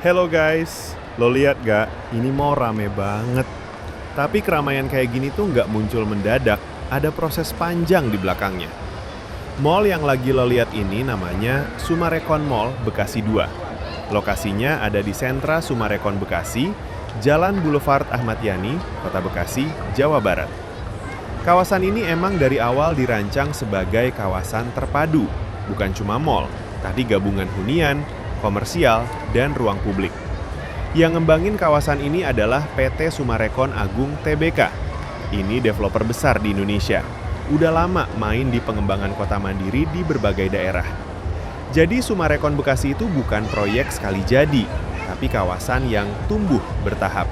Hello guys, lo lihat gak? Ini mall rame banget. Tapi keramaian kayak gini tuh nggak muncul mendadak, ada proses panjang di belakangnya. Mall yang lagi lo lihat ini namanya Summarecon Mall Bekasi 2. Lokasinya ada di sentra Summarecon Bekasi, Jalan Boulevard Ahmad Yani, Kota Bekasi, Jawa Barat. Kawasan ini emang dari awal dirancang sebagai kawasan terpadu, bukan cuma mall, tapi gabungan hunian, komersial, dan ruang publik. Yang ngembangin kawasan ini adalah PT Summarecon Agung Tbk. Ini developer besar di Indonesia. Udah lama main di pengembangan kota mandiri di berbagai daerah. Jadi Summarecon Bekasi itu bukan proyek sekali jadi, tapi kawasan yang tumbuh bertahap.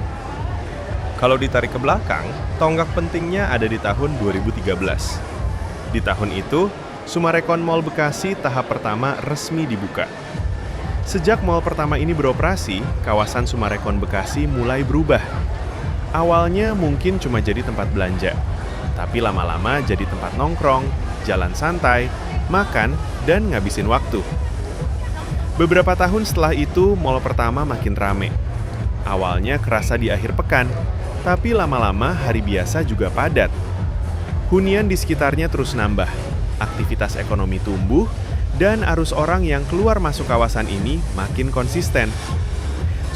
Kalau ditarik ke belakang, tonggak pentingnya ada di tahun 2013. Di tahun itu, Summarecon Mall Bekasi tahap pertama resmi dibuka. Sejak mall pertama ini beroperasi, kawasan Summarecon Bekasi mulai berubah. Awalnya mungkin cuma jadi tempat belanja, tapi lama-lama jadi tempat nongkrong, jalan santai, makan, dan ngabisin waktu. Beberapa tahun setelah itu, mall pertama makin rame. Awalnya kerasa di akhir pekan, tapi lama-lama hari biasa juga padat. Hunian di sekitarnya terus nambah, aktivitas ekonomi tumbuh, dan arus orang yang keluar masuk kawasan ini makin konsisten.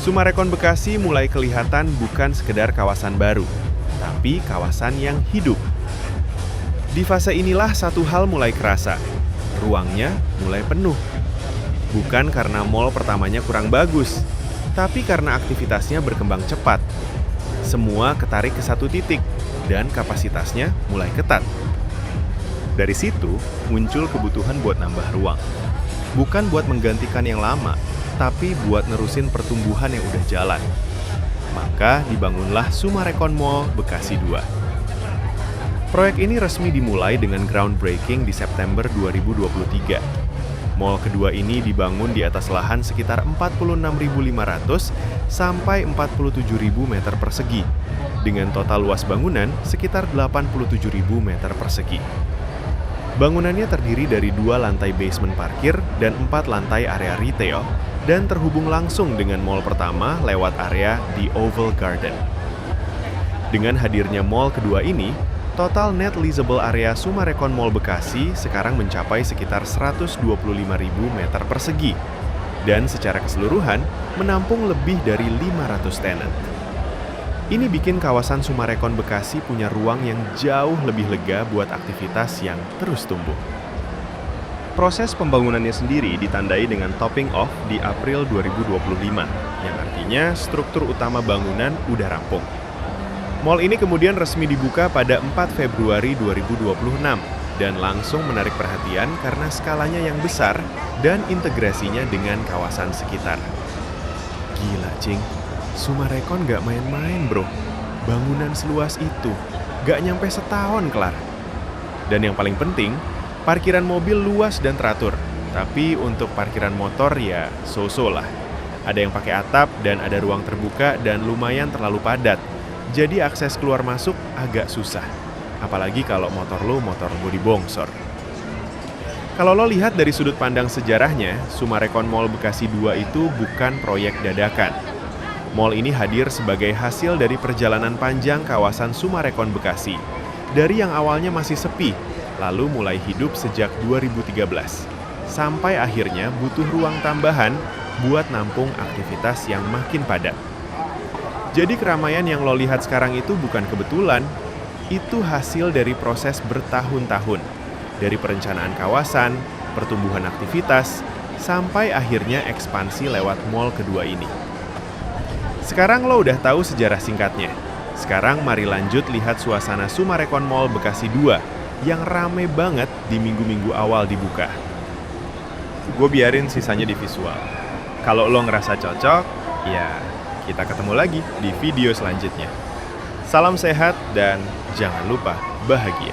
Summarecon Bekasi mulai kelihatan bukan sekedar kawasan baru, tapi kawasan yang hidup. Di fase inilah satu hal mulai kerasa, ruangnya mulai penuh. Bukan karena mall pertamanya kurang bagus, tapi karena aktivitasnya berkembang cepat. Semua ketarik ke satu titik, dan kapasitasnya mulai ketat. Dari situ, muncul kebutuhan buat nambah ruang. Bukan buat menggantikan yang lama, tapi buat nerusin pertumbuhan yang udah jalan. Maka dibangunlah Summarecon Mall Bekasi 2. Proyek ini resmi dimulai dengan groundbreaking di September 2023. Mall kedua ini dibangun di atas lahan sekitar 46.500 sampai 47.000 meter persegi, dengan total luas bangunan sekitar 87.000 meter persegi. Bangunannya terdiri dari 2 lantai basement parkir dan 4 lantai area retail, dan terhubung langsung dengan mall pertama lewat area di Oval Garden. Dengan hadirnya mall kedua ini, total net leasable area Summarecon Mall Bekasi sekarang mencapai sekitar 125.000 meter persegi, dan secara keseluruhan menampung lebih dari 500 tenant. Ini bikin kawasan Summarecon Bekasi punya ruang yang jauh lebih lega buat aktivitas yang terus tumbuh. Proses pembangunannya sendiri ditandai dengan topping off di April 2025, yang artinya struktur utama bangunan udah rampung. Mall ini kemudian resmi dibuka pada 4 Februari 2026 dan langsung menarik perhatian karena skalanya yang besar dan integrasinya dengan kawasan sekitar. Gila, Cing. Summarecon gak main-main, bro. Bangunan seluas itu, gak nyampe setahun kelar. Dan yang paling penting, parkiran mobil luas dan teratur. Tapi untuk parkiran motor ya so-so lah. Ada yang pakai atap dan ada ruang terbuka dan lumayan terlalu padat. Jadi akses keluar masuk agak susah. Apalagi kalau motor bodi bongsor. Kalau lo lihat dari sudut pandang sejarahnya, Summarecon Mall Bekasi 2 itu bukan proyek dadakan. Mall ini hadir sebagai hasil dari perjalanan panjang kawasan Summarecon Bekasi. Dari yang awalnya masih sepi, lalu mulai hidup sejak 2013. Sampai akhirnya butuh ruang tambahan buat nampung aktivitas yang makin padat. Jadi keramaian yang lo lihat sekarang itu bukan kebetulan. Itu hasil dari proses bertahun-tahun. Dari perencanaan kawasan, pertumbuhan aktivitas, sampai akhirnya ekspansi lewat mall kedua ini. Sekarang lo udah tahu sejarah singkatnya. Sekarang mari lanjut lihat suasana Summarecon Mall Bekasi 2 yang rame banget di minggu-minggu awal dibuka. Gue biarin sisanya di visual. Kalau lo ngerasa cocok, ya kita ketemu lagi di video selanjutnya. Salam sehat dan jangan lupa bahagia.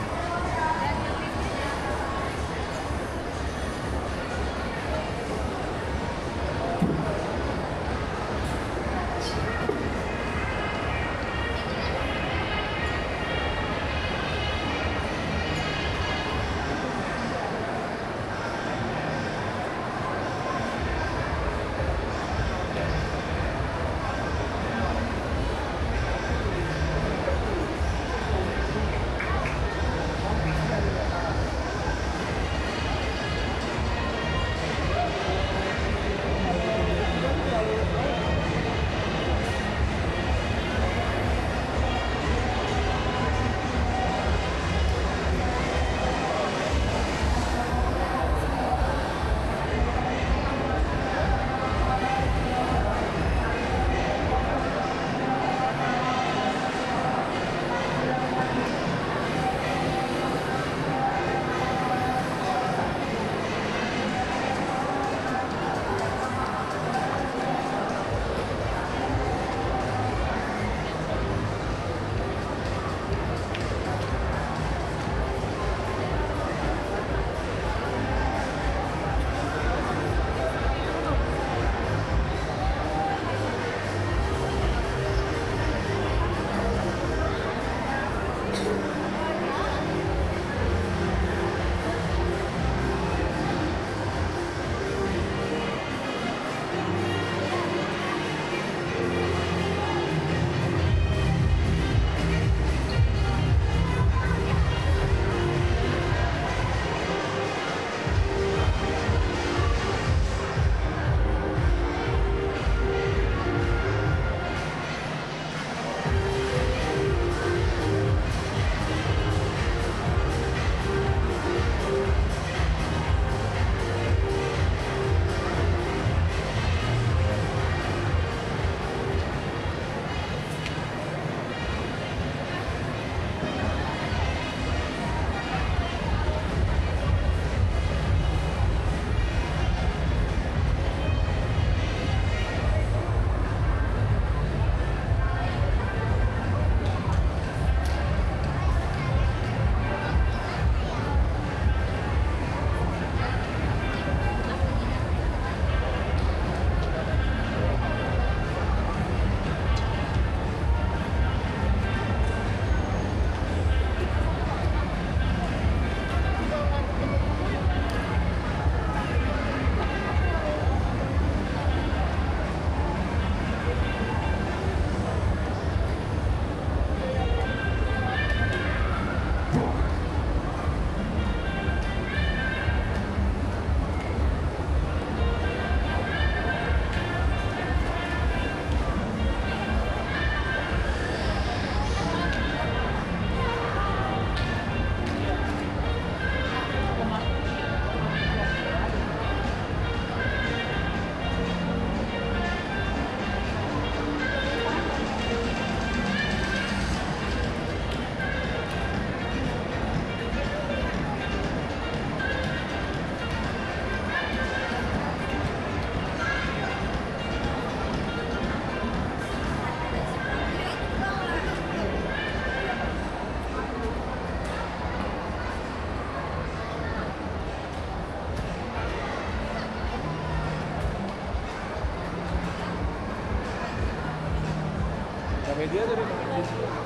Media dari mana?